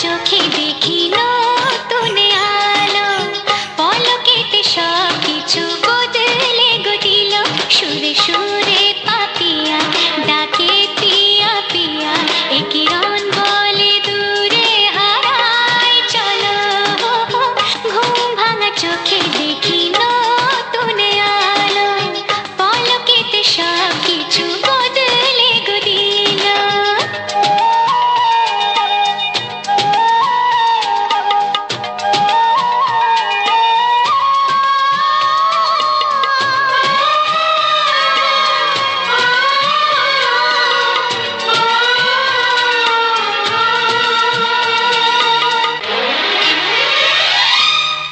চোখে দেখি নতুন আলো, পলকেতে সব কিছু বদলে গো দিল। সুরে সুরে পাপিয়া ডাকে পিয়া পিয়া, এ কিরণ বলে দূরে হারায় চলো। ঘুম ভাঙা চোখে দেখি নতুন আলো, পলকেতে সব কিছু বদলে গো দিল।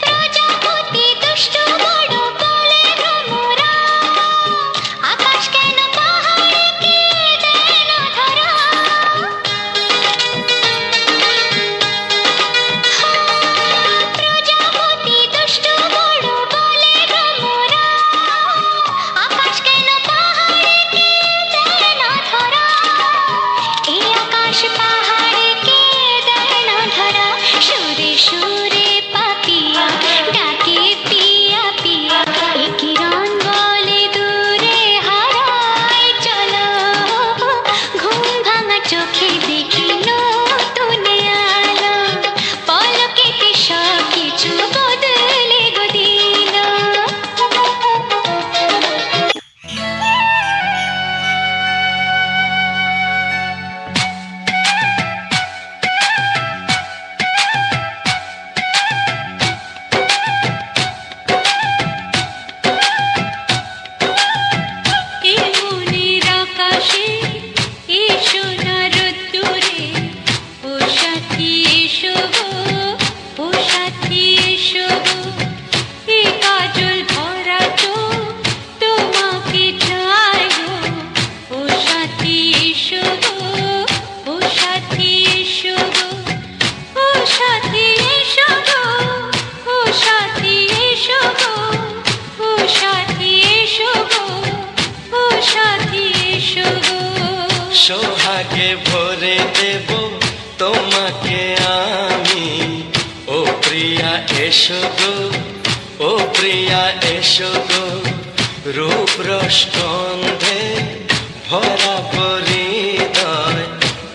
প্রজাপতি দুষ্ট বড় বলে ভ্রমরা, আকাশ কেন পাহাড়কে দেয় না ধরা। প্রজাপতি দুষ্ট বড় বলে ভ্রমরা, আকাশ কেন পাহাড়কে দেয় না ধরা। এই আকাশ পাহাড়কে দেয় না ধরা। সুরে সুরে পাপিয়া ডাকে পিয়া পিয়া, এ কিরণ বলে দূরে হারায় চলো। ঘুম ভাঙা চোখে দেখি নতুন আলো, পলকেতে সব কিছু বদলে গো দিল। এ মনের আকাশে এসো না রোদ্দুরে, ও সাথী এসো গো, ও সাথী এসো গো। এ কাজল ভরা চোখ তোমাকে চায় গো, ও সাথী এসো গো, ও সাথী এসো গো। ও সাথী এসো গো, ও সাথী এসো গো, ও সাথী এসো গো, ও সাথী এসো গো। সোহাগে ভরে দেব তোমাকে আমি, ও প্রিয়া এসো গো, ও প্রিয়া এসো গো। রূপ রস গন্ধে ভরা পরিদয়,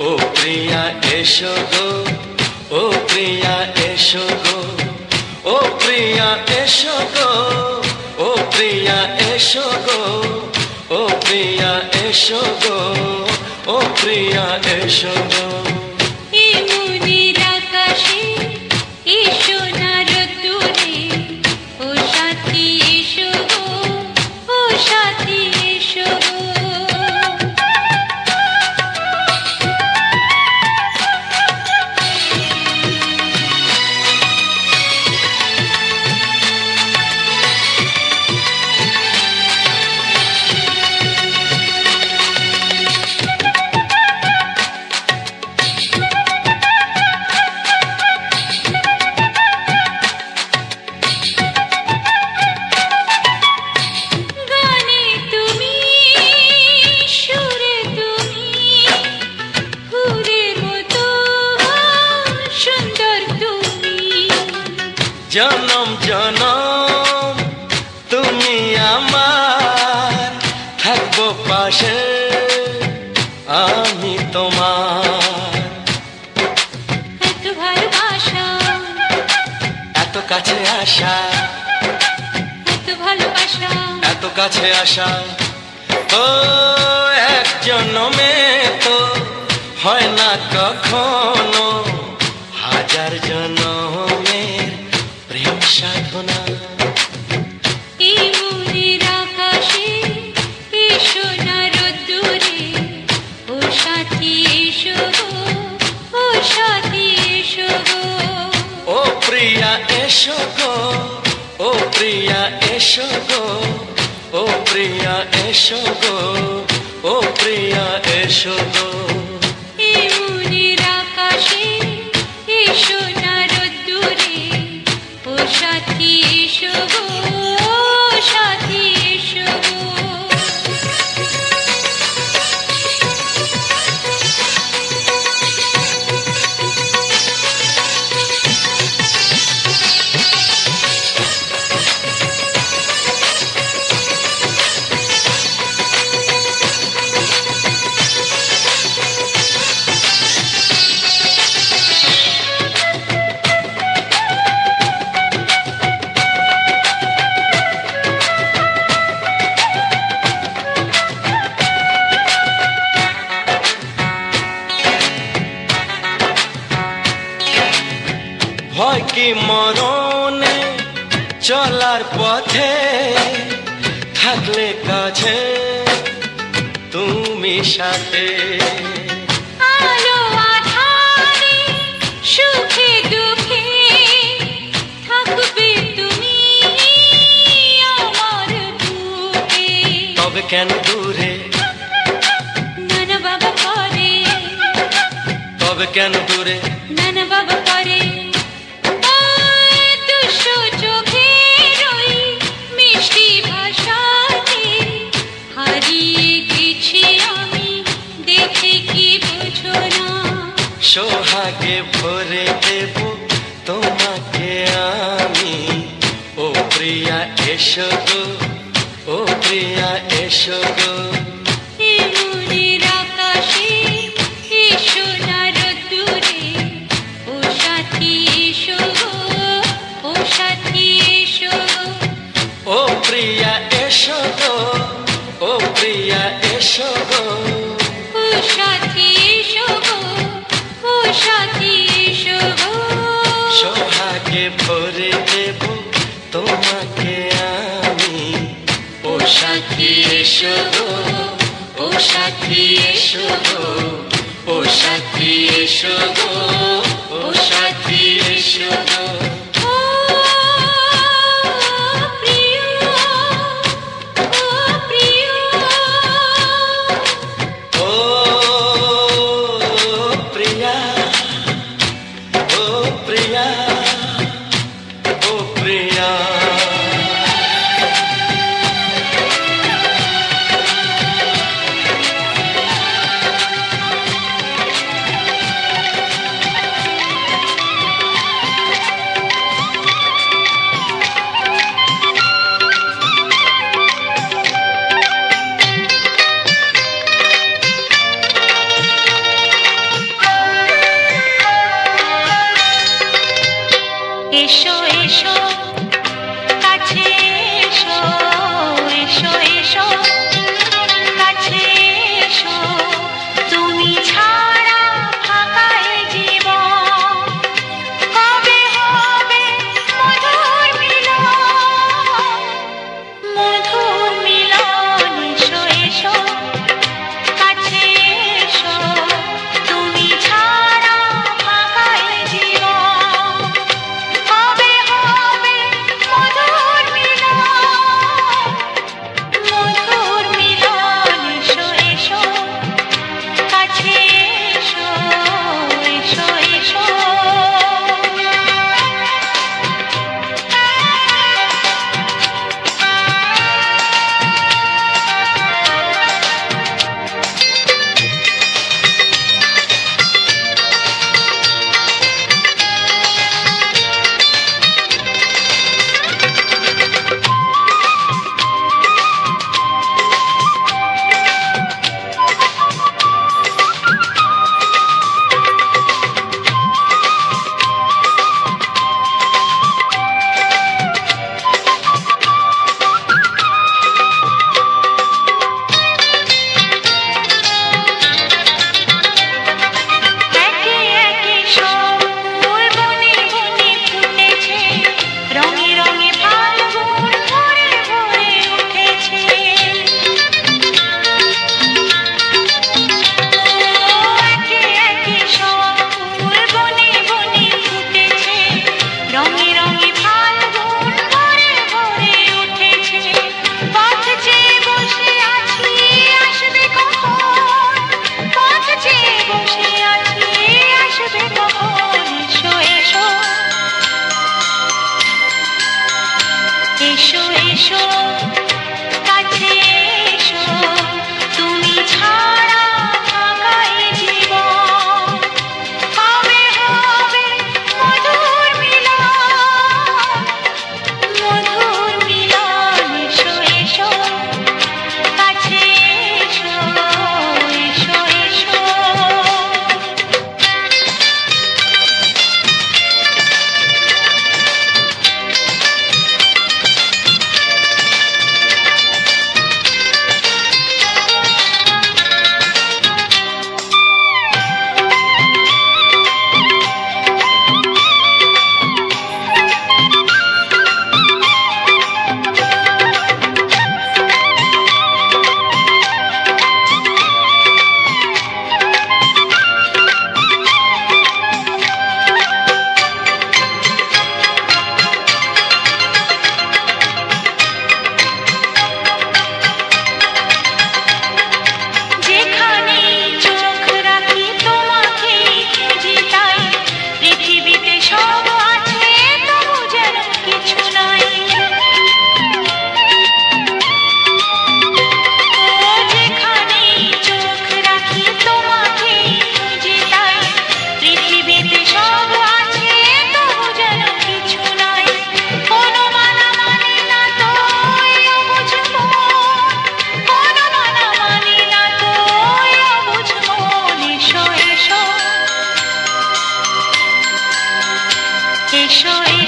ও প্রিয়া এসো গো, ও প্রিয়া এসো গো। ও প্রিয়া এসো গো, ও প্রিয়া এসো গো, ও প্রিয়া এসো গো, ও প্রিয়া এসো গো। এ মনের আকাশে এসো না রোদ্দুরে, ও সাথী এসো গো, ও সাথী এসো গো। গানে তুমি, সুরে তুমি, ফুলের মতো সুন্দর তুমি। জনম জনম তুমি আমার, থাকবো পাশে আমি তোমার। এত ভালোবাসা, এত কাছে আসা, এত ভালোবাসা, এত কাছে আসা। ও এক জন্মে তো হয় না কখনো, হাজার জন্মের প্রেম সাধনা। এই মনের আকাশে এসো না রোদ্দুরে, ও সাথী এসো গো, ও সাথী এসো গো। ও প্রিয়া এসো গো, ও প্রিয়া এসো গো, ও প্রিয়া এসো গো, ও প্রিয়া এসো গো। এই মনের আকাশে এসো না রোদ্দুরে, ও সাথী এসো গো, ও সাথী এসো গো। ভয় কি মরণে চলার পথে থাকলে কাছে তুমি সাথে আলো আঁধারে সুখে দুঃখে থাকবে তুমি আমার বুকে। তবে কেন দূরে, নানা বাবা করে, তবে কেন দূরে, নানা বাবা করে। ওই দুষ্টু চোখের ওই মিষ্টি ভাষাতে হারিয়ে গেছি আমি, দেখে কি বোঝো না। সোহাগে ভরে দেব তোমাকে আমি, ও প্রিয়া এসো গো, ও প্রিয়া এসো গো। এ মনের আকাশে এসো না রোদ্দুরে, ও সাথী এসো গো, ও সাথী এসো গো। ও প্রিয়া এসো গো, ও প্রিয়া এসো গো। ও সাথী এসো গো, ও সাথী এসো গো। সোহাগে ভরে দেব তোমাকে আমি, ও সাথী এসো গো, ও সাথী এসো গো, ও সাথী এসো গো, ও সাথী এসো গো। ও প্রিয়, ও প্রিয়, ও প্রিয়া, ও প্রিয়া, ও প্রিয়া। এসো এসো কাছে এসো, এসো এসো কাছে এসো, তুমি ছাড়া ফাঁকা এ জীবন, কবে হবে মধুর মিলন, মধুর মিলন। এসো এসো কাছে এসো, তুমি ছাড়া ফাঁকা এ জীবন, কবে হবে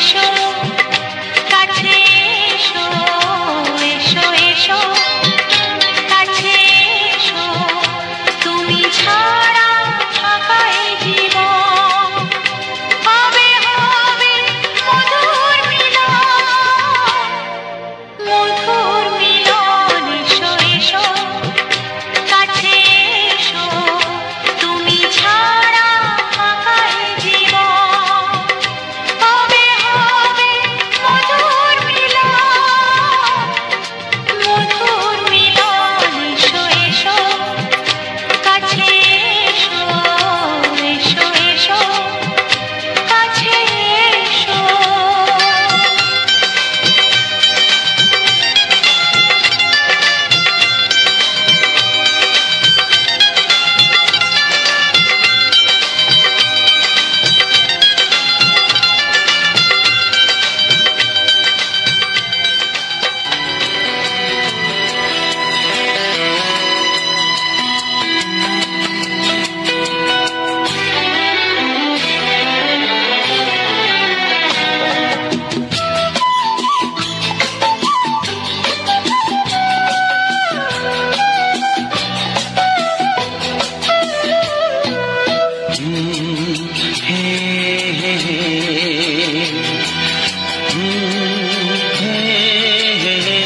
এসো কাছে এসো এসো এসো কাছে এসো তুমি ছাড়া থাকা এই জীবন হবে হবে মধুর মিলন এসো এসো কাছে এসো তুমি ছাড়া থাকা এই জীবন হবে হবে মধুর মিলন এসো এসো কাছে এসো এসো এসো কাছে এসো হে হে হে হে হে হে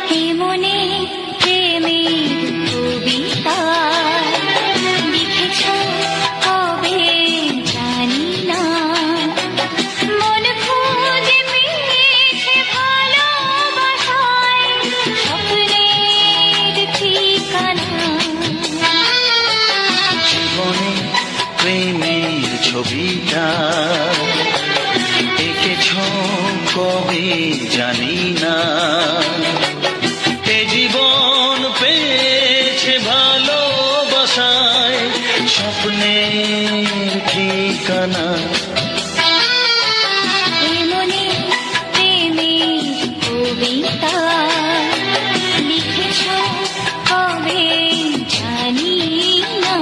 হে মনে প্রেমের কবিতা লিখেছ কবে জানি না মন খুঁজে পেয়েছে ভালোবাসায় স্বপ্নের ঠিকানা জীবনে প্রেমের ছবিটা এঁকেছ কবে জানি না এ জীবন পেয়েছে ভালোবাসায় স্বপ্নের ঠিকানা হে মনে প্রেমের কবিতা লিখেছ কবে জানি না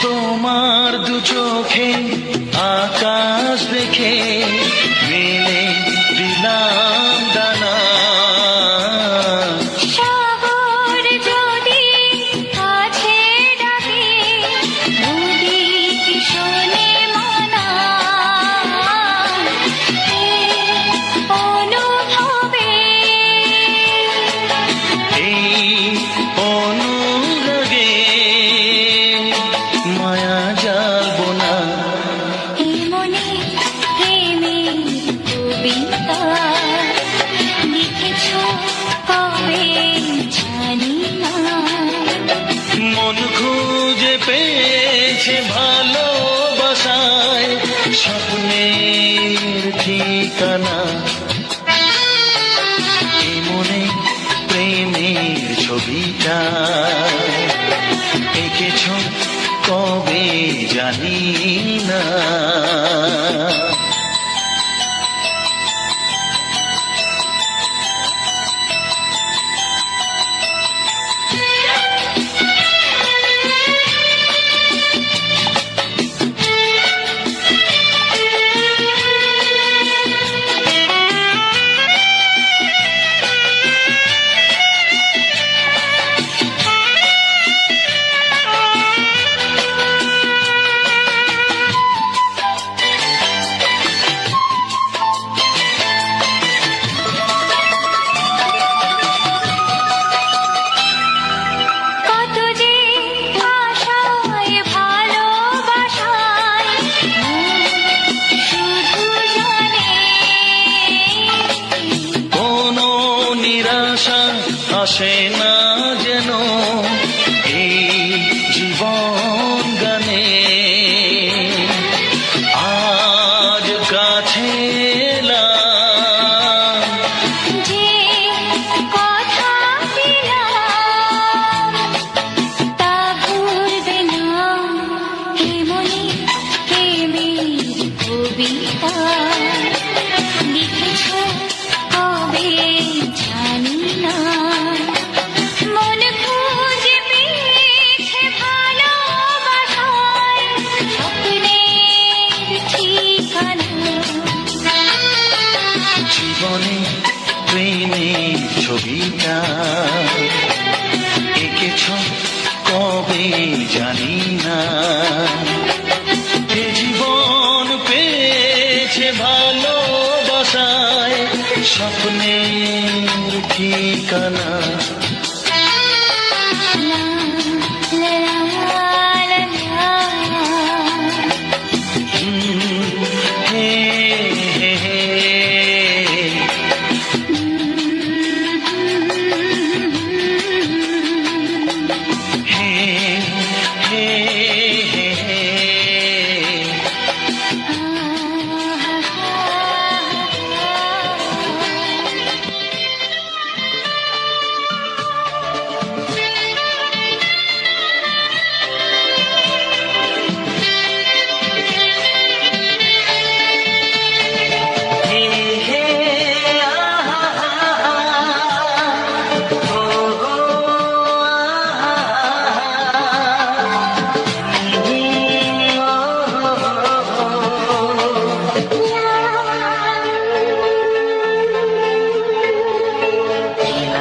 তোমার দু চোখে আকাশ দেখে মেলে দিলাম দানা শহর যদি কাছে ডাকে নদী কি শোনে মানা এই অনুভবে এই অনুরাগে মায়া জ্বালবো না এই মনে প্রেমের কবিতা লিখেছ কবে জানি না মন খুঁজে পেয়েছে ভালোবাসায় স্বপ্নের ঠিকানা এই মনে প্রেমের ছবিটা এঁকেছ কবে জানি না আসে না যেন এই ছবিটা এঁকেছ কবে জানি না, এ জীবন পেয়েছে ভালোবাসায় স্বপ্নের ঠিকানা। লা লা লা লা। হে হে হে হে হে হে হে।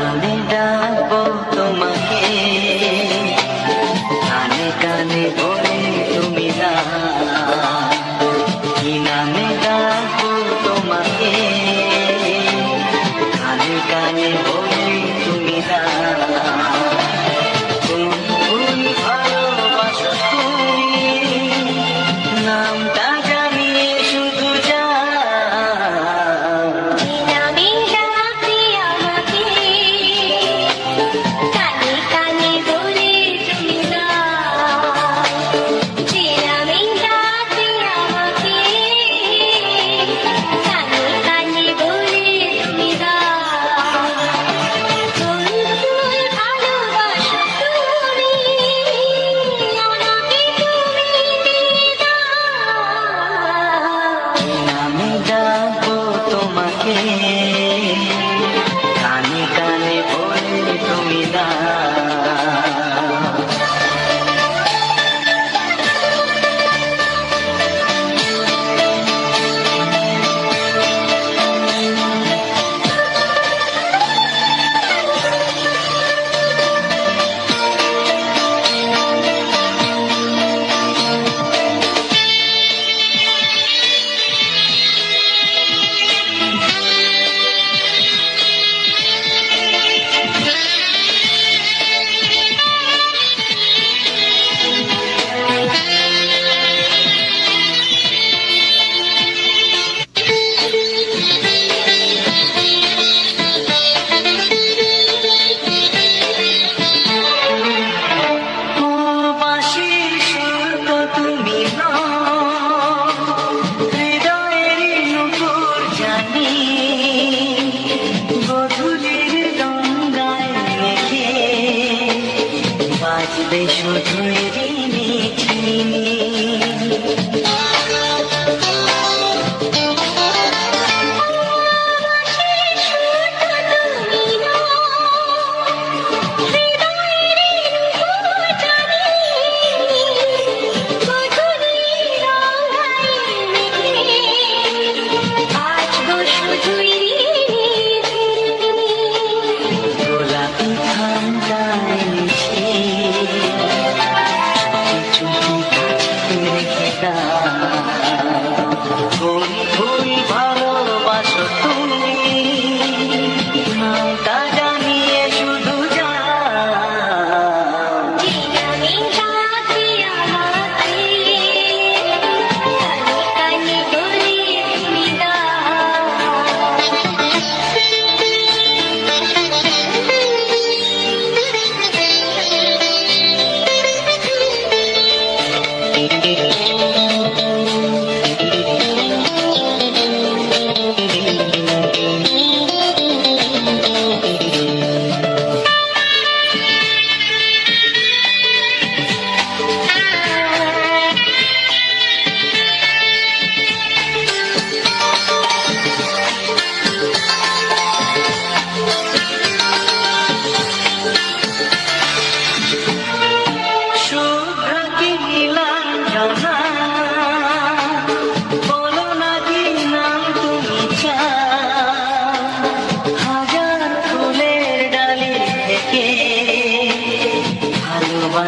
আমি ডাকবো তোমাকে, কানে কানে বলে তুমি না, কি নামে ডাকবো তোমাকে, কানে কানে বলে তুমি না। কোন ভালোবাসো তুমি, নামটা জানিয়ে শুধু যা। কি নামে ডাকবে আমাকে, কানে কানে বলে তুমি না। যে নামে ডাকবে আমাকে, কানে কানে বলে তুমি না। কোন ফুল ভালোবাসো তুমি, আমাকে তুমি দিয়ে দাও। আমি ডাকবো তোমাকে, কানে কানে বলে তুমি না। বাঁশির সুর তো তুমি নও, হৃদয়ের নূপুর জানি, গধূলির গঙ্গায় মেঘে বাজবে শুধুই রিমিঝিমি। গোলাপি ঠান্ডায় মিশে চুপি চুপি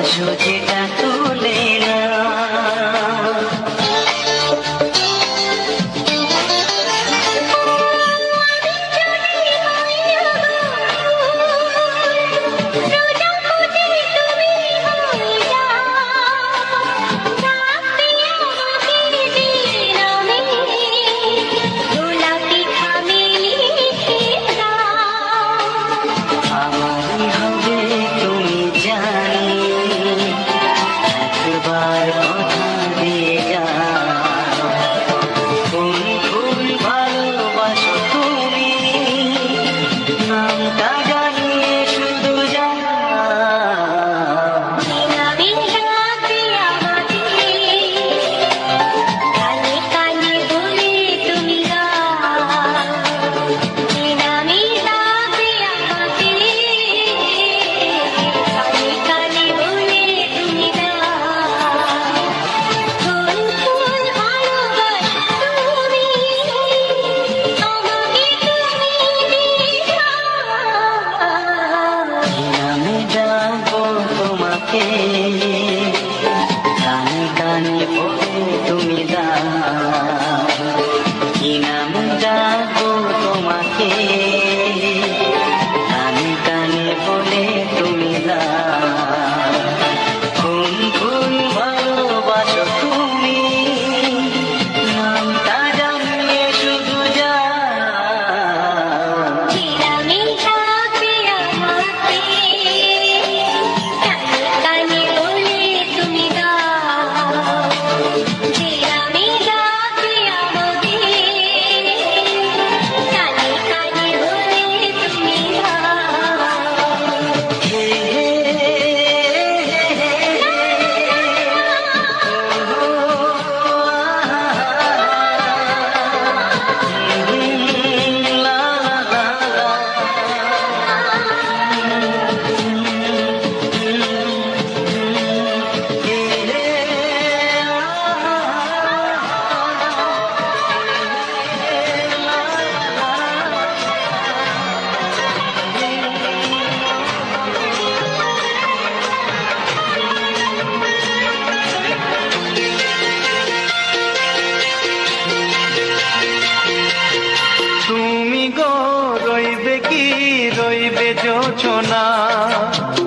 ভালোবাসো যেটা তুলে না আমারই হবে তুমি জানি একবার কথা দিয়ে যাও কোন ফুল ভালোবাসো তুমি নামটা জানিয়ে শুধু যাও নামে ডাকবো তোমাকে কানে কানে বলে তুমি দাও কি নামে ডাকবো তোমাকে কানে কানে বলে তুমি দাও কোন ফুল ভালোবাসো তুমি নামটা জানিয়ে শুধু যাও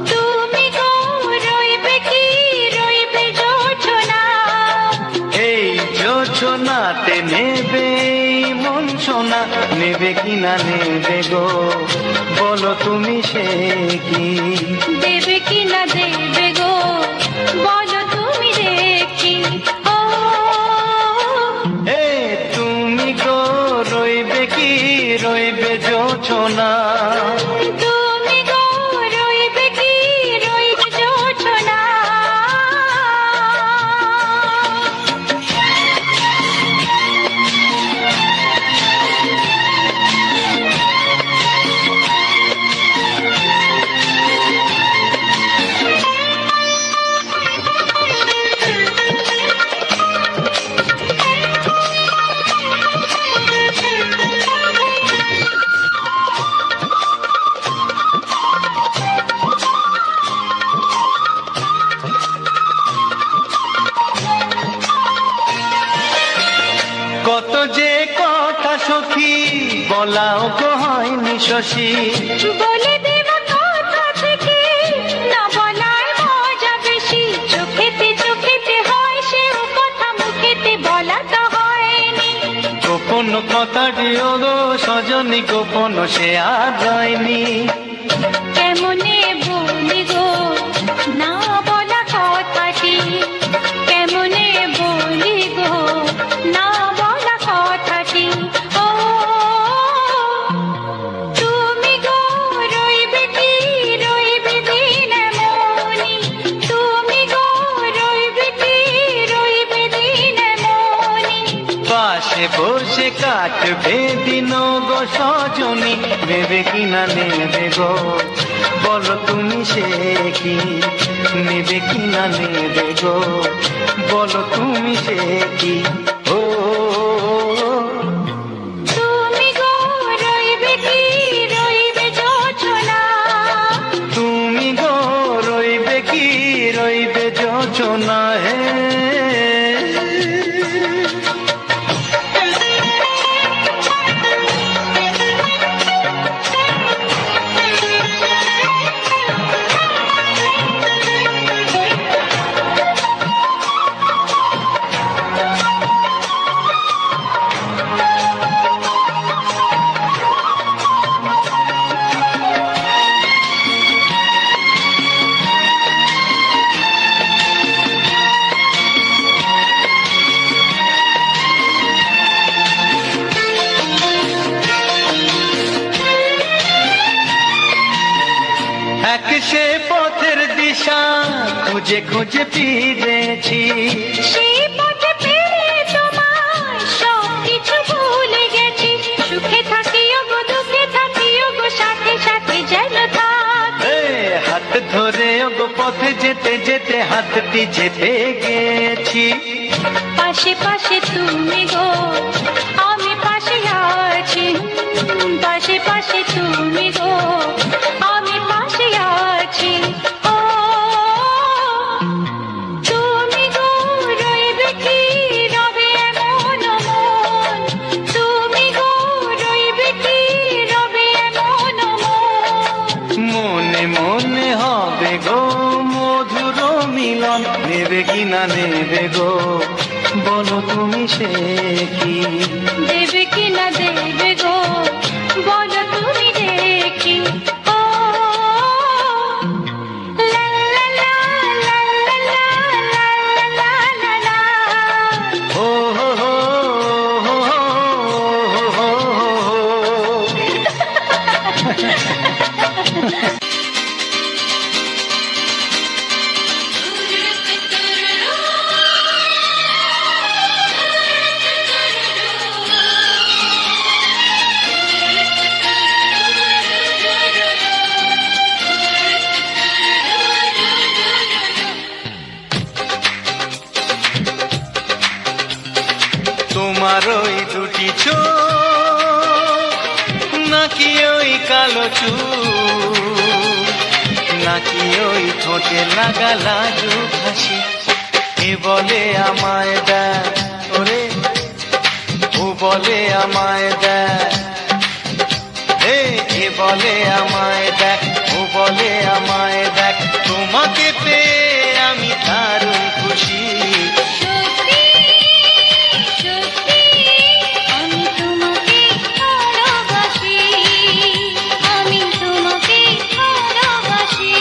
তুমি গো রইবে কি রইবে যোচনা এই যোচনাতে নেবে মন সোনা নেবে কি না নেবে গো বলো তুমি সে কি দেবে কি না দেবে গো বলো তুমি দেখি ও এ তুমি গো রইবে কি রইবে যোচনা তুমি গো রইবে কি রইবে যোচনা কত যে কথা সখী বলাও তো হয়নি শশী বলে দেব কথা থেকে না বলার মজা বেশি চোখেতে হয় সে কথা মুখেতে বলা তো হয়নি গোপন কথাটি গো সজনী গোপন সে আর যায়নি কেমনে বলি গো না বলা কথাটি কেমনে বলি গো না বলা কথাটি ও তুমি গো রইবে কি রইবে দিন মনি তুমি গো রইবে কি রইবে দিন মনি পাশে বসে কাটবে দিন গো সজনী নেবে কি না নেবে গো বলো তুমি সে কি নেবে কি না নেবে গো বলো তুমি সে কি ও তুমি গো রইবে কি রইবে যোচনা তুমি গো রইবে কি রইবে এক সে পথের দিশা খুঁজে খুঁজে ফিরেছি। সেই পথে পেয়ে তোমায় সবকিছু ভুলে গেছি। সুখে থাকিও গো দুঃখে থাকিও গো সাথে সাথে যেন থাক। হাত ধরে ওগো পথে যেতে যেতে হাতটি চেপে গেছি। পাশে পাশে তুমি গো আমি পাশে আছি। পাশে পাশে তুমি গো আমি পাশে আছি। ও তুমি গো রইবে কি রবে এমন মন। তুমি গো রইবে কি রবে এমন মন। মনে মনে হবে গো মধুর মিলন, নেবে কি না নেবে গো বলো তুমি সে কি। দেবে কি না দেবে গো বলো তুমি দেখি। ও লা লা লা লা লা লা লা লা লা। ও হো হো হো হো হো হো। তোমার ওই দুটি চোখ নাকি ওই কালো চুল, নাকি ওই ঠোঁটে লাগা লাজুক হাসি। এ বলে আমায় দেখ ওরে, ও বলে আমায় দেখ। এ বলে আমায় দেখ, ও বলে আমায় দেখ। তোমাকে পেয়ে আমি দারুণ খুশি। সত্যি সত্যি আমি তোমাকে ভালোবাসি। আমি তোমাকে ভালোবাসি।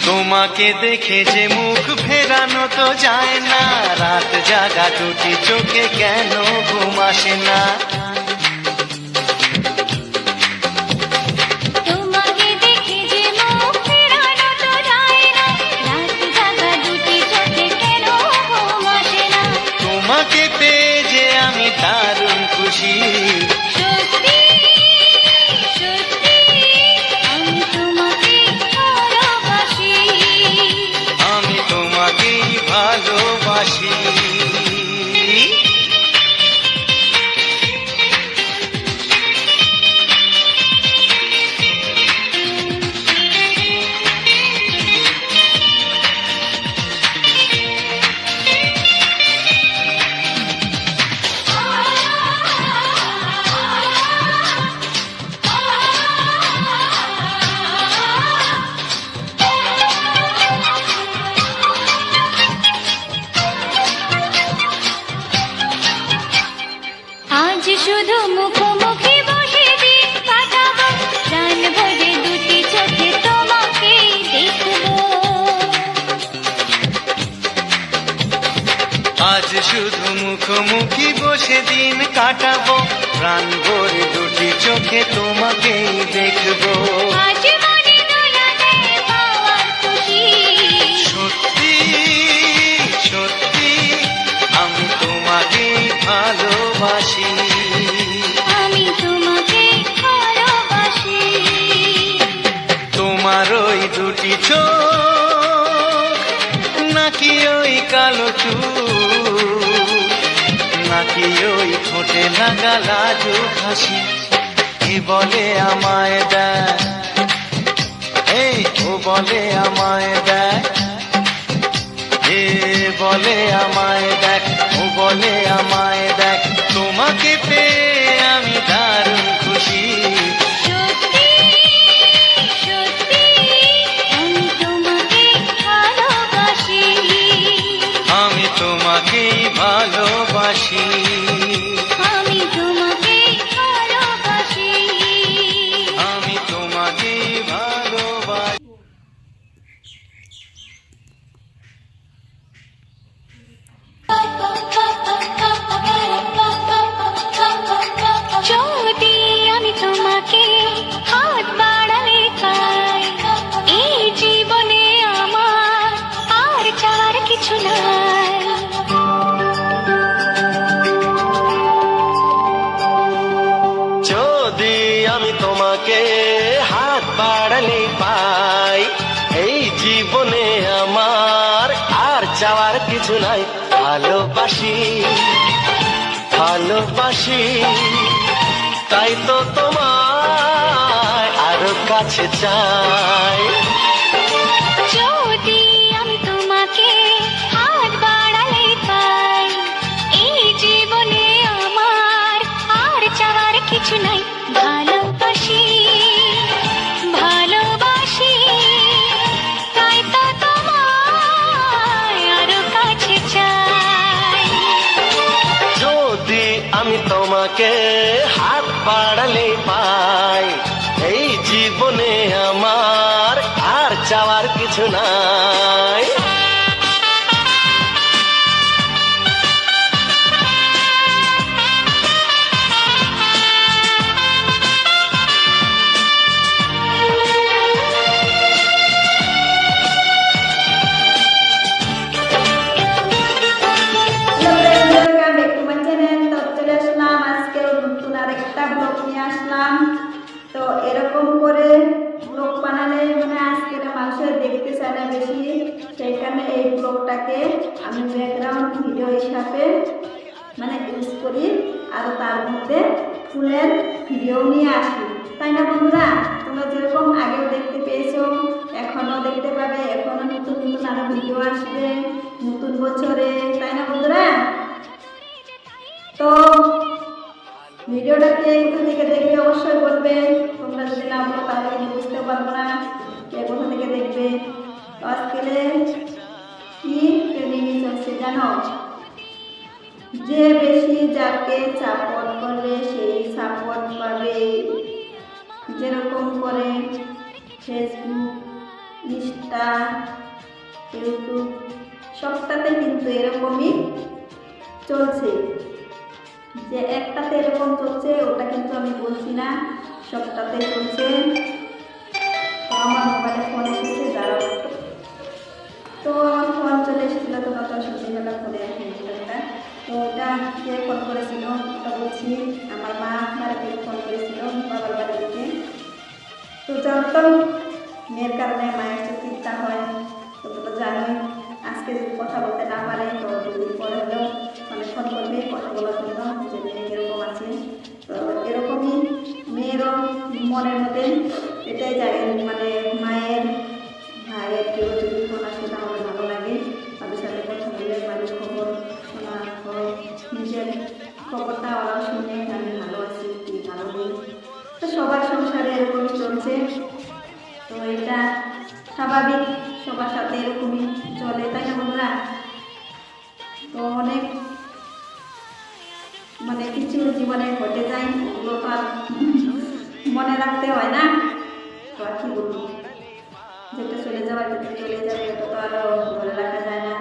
তোমাকে দেখে যে মুখ ফেরানো তো যায় না, রাত জাগা দুটি চোখে কেন ঘুম আসে না। তোমাকে দেখে যে মুখ ফেরানো তো যায় না, রাত জাগা দুটি চোখে কেন ঘুম আসে না। তোমাকে পেয়ে যে আমি দারুণ খুশি। সত্যি সত্যি আমি তোমাকে ভালোবাসি। আমি তোমাকেই ভালোবাসি। আজ শুধু মুখোমুখি বসে দিন কাটাবো, প্রাণ ভরে দুটি চোখে তোমাকে দেখবো। আজ শুধু মুখোমুখি বসে দিন কাটাবো, প্রাণ ভরে দুটি চোখে তোমাকেই দেখবো। আজ মনে দোলা দেয় পাওয়ার খুশি। সত্যি সত্যি আমি তোমাকেই ভালোবাসি। আমি তোমাকে ভালোবাসি। তোমার ওই দুটি চোখ নাকি ওই কালো চুল, নাকি ওই ঠোঁটে লাগা লাজুক হাসি। এ বলে আমায় দেখ, ও বলে আমায় দেখ। এ বলে আমায় দেখ, ও বলে আমায় দেখ। তোমাকে পেয়ে আমি দারুণ খুশি। সত্যি কিছু নাই। ভালোবাসি ভালোবাসি তাই তো তোমায় আরো কাছে চাই। যদি আমি তোমাকে হাত বাড়ালে পাই, এই জীবনে আমার আর চাওয়ার কিছু নাই। ভালোবাসি ভালোবাসি তাই তো তোমায় আরো কাছে চাই। যদি আমি তোমাকে হাত বাড়ালে পাই, এই জীবনে আমার আর চাওয়ার কিছু নাই। Welcome back to my channel. তো চলে আসলাম আজকে নতুন আরেকটা ব্লগ নিয়ে আসলাম। তো এরকম করে ব্লগ বানালে মানে আজকের মানুষের দেখতে চায় না বেশি, সেইখানে এই ব্লগটাকে আমি ব্যাকগ্রাউন্ড ভিডিও হিসাবে মানে ইউজ করি, আর তার মধ্যে ফুলের ভিডিও নিয়ে আসি, তাই না বন্ধুরা? তোমরা যেরকম আগেও দেখতে পেয়েছো, এখনও দেখতে পাবে, এখনও নতুন নতুন আরো ভিডিও আসবে নতুন বছরে, তাই না বন্ধুরা? তো ভিডিওটা কে কোথা থেকে দেখবে অবশ্যই বলবে। তোমরা যদি না বলো তাহলে কিন্তু বুঝতে পারবো না কে কোথা থেকে দেখবে। তো আজকে কি ট্রেনিং চলছে জানো? যে বেশি যাকে সাপোর্ট করবে সেই সাপোর্ট পাবে। যেরকম করে ফেসবুক, ইনস্টা, ইউটিউব সবটাতে কিন্তু এরকমই চলছে। যে একটাতে এরকম চলছে ওটা কিন্তু আমি বলছি না, সবটাতে চলছে। তো আমার মোবাইলে ফোন এসেছে, দাঁড়াও। তো আমার ফোন চলে এসেছিলো, তো কত সন্ধ্যেবেলা ফোনে একটা। তো ওটা কে ফোন করেছিল ওটা বলছি, আমার মা বাড়িতে ফোন করেছিল, বাবার বাড়ি থেকে। তো জানতাম মেয়ের কারণে মায়ের একটু চিন্তা হয়। তো তোমরা জানোই আজকে যদি কথা বলতে না পারে তো দুদিন পরে হলেও মানে ফোন করবে কথা বলার জন্য, যে মেয়ে এরকম আছে। তো এরকমই মেয়েরও মনের মধ্যে এটাই জাগে, মানে মায়ের ভাইয়ের কেউ যদি ফোন আসে তাহলে ভালো লাগে, তাদের সাথে কথা বলে বাড়ির খবর শোনা হয়, নিজের খবরটা ওরা শুনে আমি ভালো আছি কি ভালো নেই। তো সবার সংসারে এরকমই চলছে। তো এটা স্বাভাবিক, সবার সাথে এরকমই চলে, তাই না বন্ধুরা? তো অনেক মানে কিছু জীবনে ঘটে যায়, ওগুলো তো আর মনে রাখতে হয় না। তো আর কি বলবো, যেটা চলে যাওয়ার যেটা চলে যাবে ওটা তো আরো ধরে রাখা যায় না।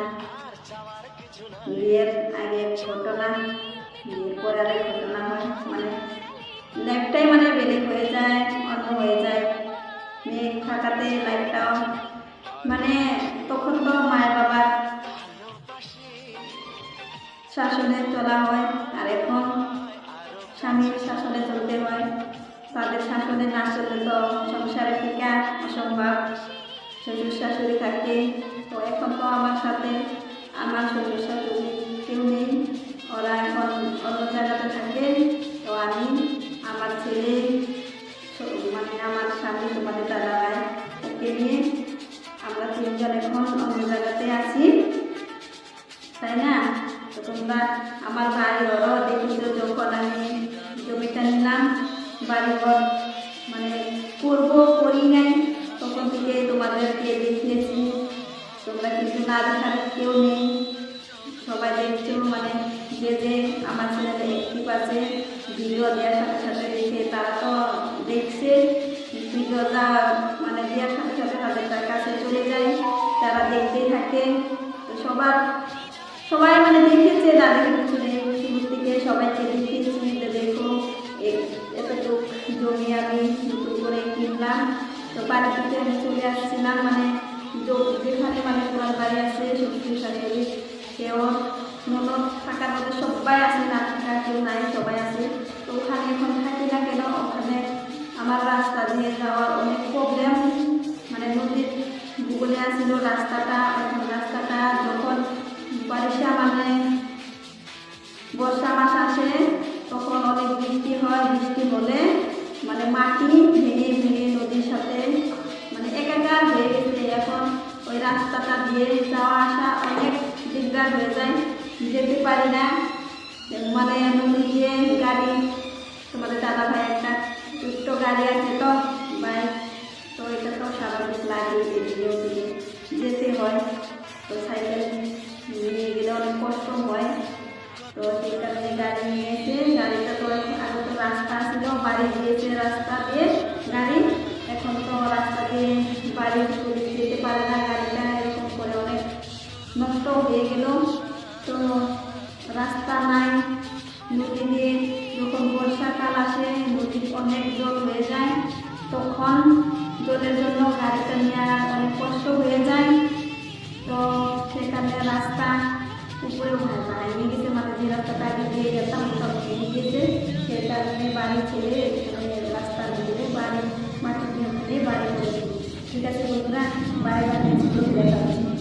বিয়ের আগে ঘটনা, বিয়ের পরে আরেক ঘটনা হয়, মানে লাইফটাই মানে বেলেগ হয়ে যায়, অন্য হয়ে যায়। মেয়ে থাকাতে লাইফটাও মানে তখন তো মায়ের বাবার শাসনে চলা হয়, আর এখন স্বামীর শাসনে চলতে হয়। তাদের শাসনে না চললে তো সংসারে টিকা অসম্ভব। শ্বশুর শাশুড়ি থাকে, তো এখন তো আমার সাথে আমার শ্বশুর শাশুড়ি কেউ নেই, ওরা এখন অন্য জায়গাতে থাকে। তো আমি, আমার ছেলে, মানে আমার স্বামী, তোমাদের দাদা ভাই, ওকে নিয়ে আমরা তিনজন এখন অন্য জায়গাতে আছি, তাই না? তো তোমরা আমার ভাই ওরাও দেখেছো যখন আমি জমিটা নিলাম, বাড়িঘর মানে করবো করি নাই, তখন থেকে তোমাদেরকে দেখিয়েছি। তোমরা কিন্তু না দেখার কেউ নেই, সবাই দেখছো। মানে যে আমার ছেলেটা অ্যাক্টিভ আছে, ভিডিও দেওয়ার সাথে সাথে দেখে তারা তো দেখছে, ভিডিওটা মানে দেওয়ার সাথে সাথে তাদের কাছে চলে যায়, তারা দেখতেই থাকে। তো সবাই মানে দেখেছে, তাদের কিছু নেই, শুরু থেকে সবাইকে দেখিয়েছি যে দেখো এতটুকু জমি আমি নতুন করে কিনলাম। তো বাড়ি থেকে আমি চলে আসছিলাম, মানে যেখানে মানে তোমার বাড়ি আছে শ্বশুর শাশুড়ি কেউ ননদ থাকার মধ্যে সবাই আছে, না থাকা কেউ নাই, সবাই আছে। তো ওখানে এখন থাকি না কেন, ওখানে আমার রাস্তা দিয়ে যাওয়ার অনেক প্রবলেম, মানে নদীর ভূগোলে আসছিল রাস্তাটা। এখন রাস্তাটা যখন পানি ভেঙে ভেঙে নদীর সাথে মানে একাকার হয়ে গেছে। এখন ওই রাস্তাটা দিয়ে যাওয়া আসা অনেক দিকদার হয়ে যায়, যেতে পারি না। মানে নদী দিয়ে গাড়ি, তোমাদের দাদা ভাই একটা ছোট্ট গাড়ি আছে তো বাইক, তো এটা তো স্বাভাবিক লাগে, এদিকেও দিকে যেতে হয়। তো সাইকেল নিয়ে গেলে অনেক কষ্ট হয়, তো সেই কারণে গাড়ি নিয়ে এসে গাড়িটা তো আগে তো রাস্তা ছিল, বাড়ি দিয়েছে রাস্তা দিয়ে গাড়ি, এখন তো রাস্তা দিয়ে বাড়ি যেতে পারে না গাড়িটা, এরকম করে অনেক নষ্ট হয়ে গেল। তো রাস্তা নাই, নদী দিয়ে যখন বর্ষাকাল আসে নদী অনেক জল হয়ে যায়, তখন জলের জন্য গাড়িটা নেওয়া অনেক কষ্ট হয়ে যায়। তো সেখানে রাস্তা উপরে ভেঙে গেছে, মানে যে রাস্তাটা আগে দিয়ে যেতাম সব ভেঙে গেছে, সেই কারণে বাড়ি ছেড়ে এখানে রাস্তা দিয়ে বাড়ি মাটি দিয়ে বাড়ি করেছি। ঠিক আছে বন্ধুরা, বাড়ি বাড়ি দেখা